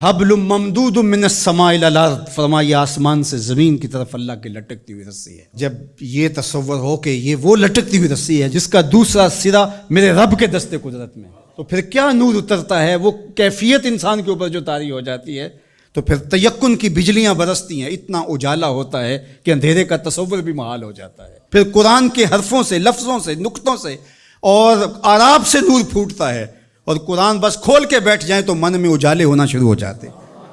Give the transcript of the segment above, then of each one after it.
حبل ممدود من السماء الى الارض، فرمایا آسمان سے زمین کی طرف اللہ کی لٹکتی ہوئی رسی ہے۔ جب یہ تصور ہو کہ یہ وہ لٹکتی ہوئی رسی ہے جس کا دوسرا سرا میرے رب کے دست قدرت میں، تو پھر کیا نور اترتا ہے، وہ کیفیت انسان کے اوپر جو طاری ہو جاتی ہے، تو پھر تیقن کی بجلیاں برستی ہیں، اتنا اجالا ہوتا ہے کہ اندھیرے کا تصور بھی محال ہو جاتا ہے۔ پھر قرآن کے حرفوں سے، لفظوں سے، نقطوں سے اور آراب سے نور پھوٹتا ہے، اور قرآن بس کھول کے بیٹھ جائیں تو من میں اجالے ہونا شروع ہو جاتے۔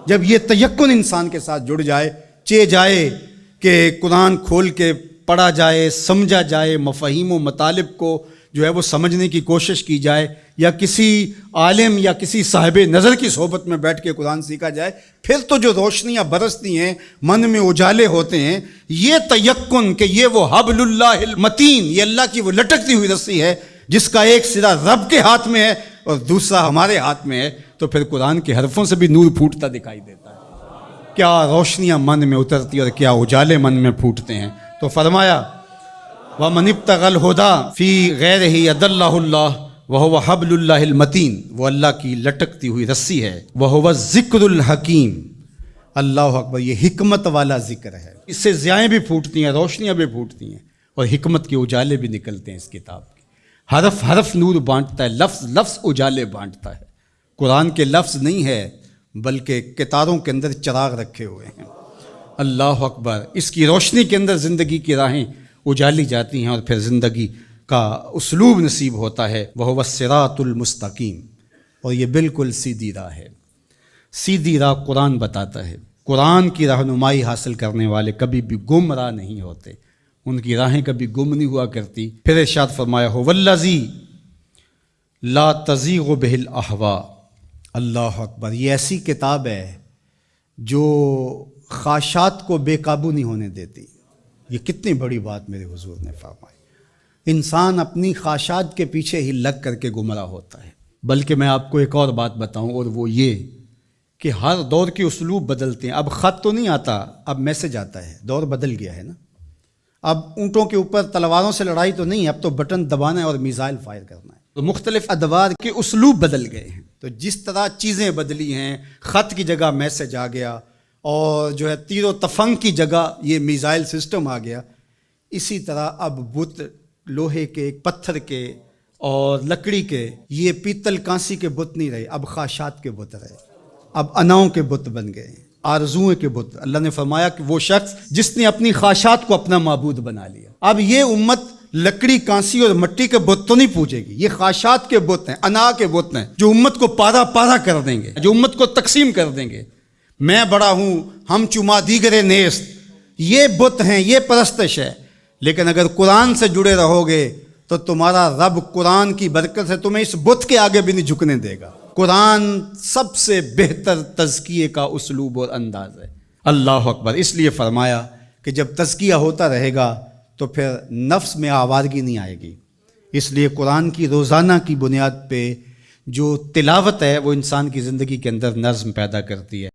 جب یہ تیقن انسان کے ساتھ جڑ جائے، چے جائے کہ قرآن کھول کے پڑھا جائے، سمجھا جائے، مفاہیم و مطالب کو جو ہے وہ سمجھنے کی کوشش کی جائے، یا کسی عالم یا کسی صاحب نظر کی صحبت میں بیٹھ کے قرآن سیکھا جائے، پھر تو جو روشنیاں برستی ہیں، من میں اجالے ہوتے ہیں۔ یہ تیقن کہ یہ وہ حبل اللہ المتین، یہ اللہ کی وہ لٹکتی ہوئی رسی ہے جس کا ایک سرا رب کے ہاتھ میں ہے اور دوسرا ہمارے ہاتھ میں ہے، تو پھر قرآن کے حرفوں سے بھی نور پھوٹتا دکھائی دیتا ہے۔ کیا روشنیاں من میں اترتی اور کیا اجالے من میں پھوٹتے ہیں۔ تو فرمایا وَمَنِ ابْتَغَى الْهُدَى فِي غَيْرِهِ أَضَلَّهُ اللَّهُ وَهُوَ حَبْلُ اللَّهِ الْمَتِينُ، وہ اللہ کی لٹکتی ہوئی رسی ہے۔ وَهُوَ الذِّكْرُ الْحَكِيمُ، اللہ اکبر، یہ حکمت والا ذکر ہے۔ اس سے ضیائیں بھی پھوٹتی ہیں، روشنیاں بھی پھوٹتی ہیں، اور حکمت کے اجالے بھی نکلتے ہیں اس کتاب کے۔ حرف حرف نور بانٹتا ہے، لفظ لفظ اجالے بانٹتا ہے۔ قرآن کے لفظ نہیں ہے بلکہ کتاروں کے اندر چراغ رکھے ہوئے ہیں۔ اللہ اکبر، اس کی روشنی کے اندر زندگی کی راہیں اجالی جاتی ہیں، اور پھر زندگی کا اسلوب نصیب ہوتا ہے۔ وَهُوَ الصِّرَاطُ الْمُسْتَقِيمُ، اور یہ بالکل سیدھی راہ ہے۔ سیدھی راہ قرآن بتاتا ہے۔ قرآن کی رہنمائی حاصل کرنے والے کبھی بھی گمراہ نہیں ہوتے، ان کی راہیں کبھی گم نہیں ہوا کرتی۔ پھر ارشاد فرمایا هُوَ الَّذِي لَا تَزِيغُ بِهِ الْأَهْوَاءُ، اللہ اکبر، یہ ایسی کتاب ہے جو خواہشات کو بے قابو نہیں ہونے دیتی۔ یہ کتنی بڑی بات میرے حضور نے فرمائی۔ انسان اپنی خواہشات کے پیچھے ہی لگ کر کے گمراہ ہوتا ہے۔ بلکہ میں آپ کو ایک اور بات بتاؤں، اور وہ یہ کہ ہر دور کے اسلوب بدلتے ہیں۔ اب خط تو نہیں آتا، اب میسج آتا ہے، دور بدل گیا ہے نا۔ اب اونٹوں کے اوپر تلواروں سے لڑائی تو نہیں، اب تو بٹن دبانا ہے اور میزائل فائر کرنا ہے۔ تو مختلف ادوار کے اسلوب بدل گئے ہیں۔ تو جس طرح چیزیں بدلی ہیں، خط کی جگہ میسج آ گیا، اور جو ہے تیر و تفنگ کی جگہ یہ میزائل سسٹم آ گیا، اسی طرح اب بت لوہے کے، پتھر کے اور لکڑی کے، یہ پیتل کانسی کے بت نہیں رہے، اب خواہشات کے بت رہے، اب اناؤں کے بت بن گئے، آرزوؤں کے بت۔ اللہ نے فرمایا کہ وہ شخص جس نے اپنی خواہشات کو اپنا معبود بنا لیا۔ اب یہ امت لکڑی، کانسی اور مٹی کے بت تو نہیں پوجے گی، یہ خواہشات کے بت ہیں، انا کے بت ہیں، جو امت کو پارا پارا کر دیں گے، جو امت کو تقسیم کر دیں گے۔ میں بڑا ہوں، ہم چما دیگرے نیست، یہ بت ہیں، یہ پرستش ہے۔ لیکن اگر قرآن سے جڑے رہو گے تو تمہارا رب قرآن کی برکت سے تمہیں اس بت کے آگے بھی نہیں جھکنے دے گا۔ قرآن سب سے بہتر تزکیے کا اسلوب اور انداز ہے۔ اللہ اکبر، اس لیے فرمایا کہ جب تزکیہ ہوتا رہے گا تو پھر نفس میں آوارگی نہیں آئے گی۔ اس لیے قرآن کی روزانہ کی بنیاد پہ جو تلاوت ہے وہ انسان کی زندگی کے اندر نظم پیدا کرتی ہے۔